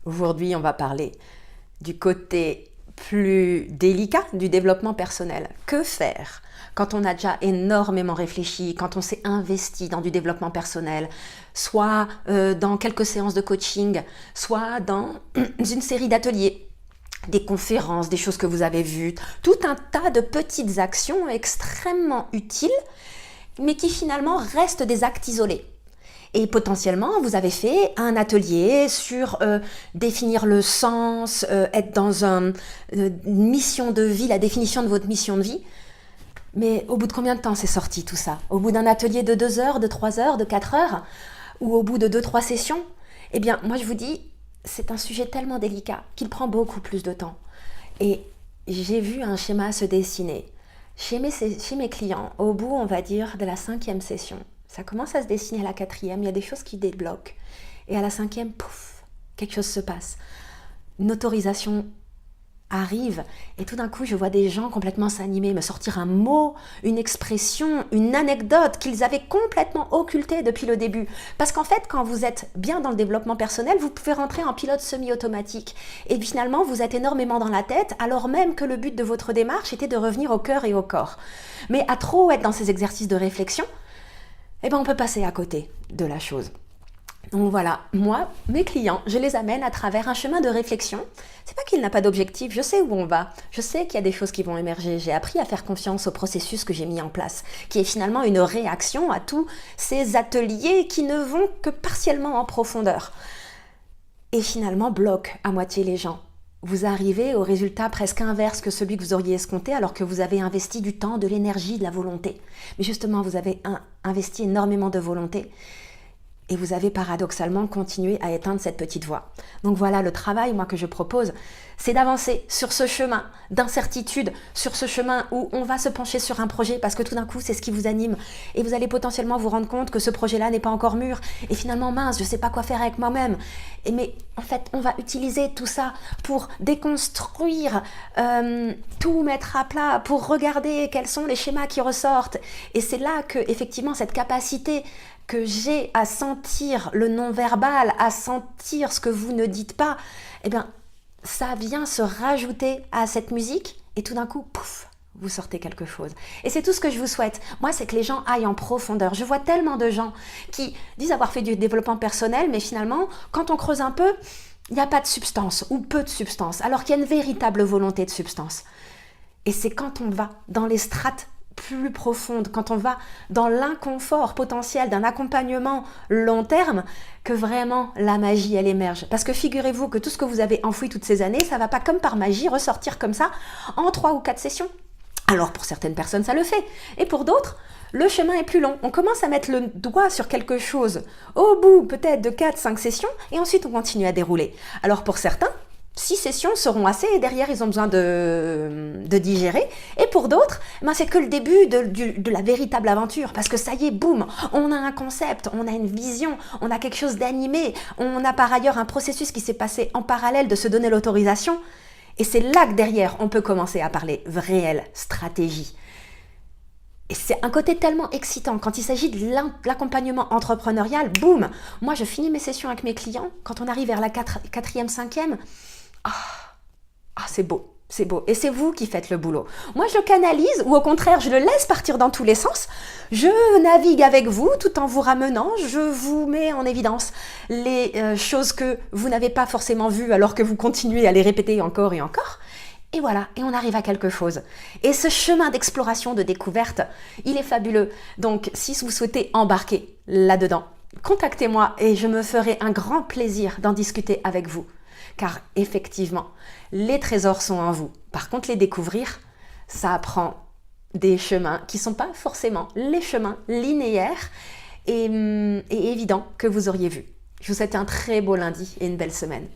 Aujourd'hui, on va parler du côté plus délicat du développement personnel. Que faire quand on a déjà énormément réfléchi, quand on s'est investi dans du développement personnel, soit dans quelques séances de coaching, soit dans une série d'ateliers, des conférences, des choses que vous avez vues, tout un tas de petites actions extrêmement utiles, mais qui finalement restent des actes isolés. Et potentiellement, vous avez fait un atelier sur définir le sens, être dans une mission de vie, la définition de votre mission de vie. Mais au bout de combien de temps c'est sorti tout ça? Au bout d'un atelier de 2 heures, de 3 heures, de 4 heures? Ou au bout de 2-3 sessions? Eh bien, moi je vous dis, c'est un sujet tellement délicat qu'il prend beaucoup plus de temps. Et j'ai vu un schéma se dessiner. Chez mes clients, au bout, on va dire, de la 5e session, ça commence à se dessiner à la 4e, il y a des choses qui débloquent. Et à la 5e, pouf, quelque chose se passe. Une autorisation arrive et tout d'un coup, je vois des gens complètement s'animer, me sortir un mot, une expression, une anecdote qu'ils avaient complètement occultée depuis le début. Parce qu'en fait, quand vous êtes bien dans le développement personnel, vous pouvez rentrer en pilote semi-automatique. Et finalement, vous êtes énormément dans la tête, alors même que le but de votre démarche était de revenir au cœur et au corps. Mais à trop être dans ces exercices de réflexion, eh ben on peut passer à côté de la chose. Donc voilà, moi, mes clients, je les amène à travers un chemin de réflexion. C'est pas qu'il n'a pas d'objectif, je sais où on va, je sais qu'il y a des choses qui vont émerger. J'ai appris à faire confiance au processus que j'ai mis en place, qui est finalement une réaction à tous ces ateliers qui ne vont que partiellement en profondeur. Et finalement, bloquent à moitié les gens. Vous arrivez au résultat presque inverse que celui que vous auriez escompté alors que vous avez investi du temps, de l'énergie, de la volonté. Mais justement, vous avez investi énormément de volonté. Et vous avez paradoxalement continué à éteindre cette petite voix. Donc voilà, le travail, moi, que je propose, c'est d'avancer sur ce chemin d'incertitude, sur ce chemin où on va se pencher sur un projet parce que tout d'un coup, c'est ce qui vous anime. Et vous allez potentiellement vous rendre compte que ce projet-là n'est pas encore mûr. Et finalement, mince, je ne sais pas quoi faire avec moi-même. Mais en fait, on va utiliser tout ça pour déconstruire, tout mettre à plat, pour regarder quels sont les schémas qui ressortent. Et c'est là que, effectivement, cette capacité que j'ai à sentir le non-verbal, à sentir ce que vous ne dites pas, eh bien, ça vient se rajouter à cette musique et tout d'un coup, pouf, vous sortez quelque chose. Et c'est tout ce que je vous souhaite. Moi, c'est que les gens aillent en profondeur. Je vois tellement de gens qui disent avoir fait du développement personnel, mais finalement, quand on creuse un peu, il n'y a pas de substance ou peu de substance, alors qu'il y a une véritable volonté de substance. Et c'est quand on va dans les strates plus profonde, quand on va dans l'inconfort potentiel d'un accompagnement long terme, que vraiment la magie, elle émerge. Parce que figurez-vous que tout ce que vous avez enfoui toutes ces années, ça ne va pas comme par magie ressortir comme ça en 3 ou 4 sessions. Alors pour certaines personnes, ça le fait. Et pour d'autres, le chemin est plus long. On commence à mettre le doigt sur quelque chose au bout peut-être de 4-5 sessions et ensuite on continue à dérouler. Alors pour certains, 6 sessions seront assez et derrière ils ont besoin de digérer. Et pour d'autres, c'est que le début de la véritable aventure parce que ça y est, boum, on a un concept, on a une vision, on a quelque chose d'animé, on a par ailleurs un processus qui s'est passé en parallèle de se donner l'autorisation. Et c'est là que derrière on peut commencer à parler réelle stratégie. Et c'est un côté tellement excitant quand il s'agit de l'accompagnement entrepreneurial, boum, moi je finis mes sessions avec mes clients, quand on arrive vers la 4e, 5e, c'est beau, c'est beau. Et c'est vous qui faites le boulot. Moi, je le canalise ou au contraire, je le laisse partir dans tous les sens. Je navigue avec vous tout en vous ramenant. Je vous mets en évidence les choses que vous n'avez pas forcément vues alors que vous continuez à les répéter encore et encore. Et voilà, et on arrive à quelque chose. Et ce chemin d'exploration, de découverte, il est fabuleux. Donc, si vous souhaitez embarquer là-dedans, contactez-moi et je me ferai un grand plaisir d'en discuter avec vous. Car effectivement, les trésors sont en vous. Par contre, les découvrir, ça prend des chemins qui ne sont pas forcément les chemins linéaires et évidents que vous auriez vus. Je vous souhaite un très beau lundi et une belle semaine.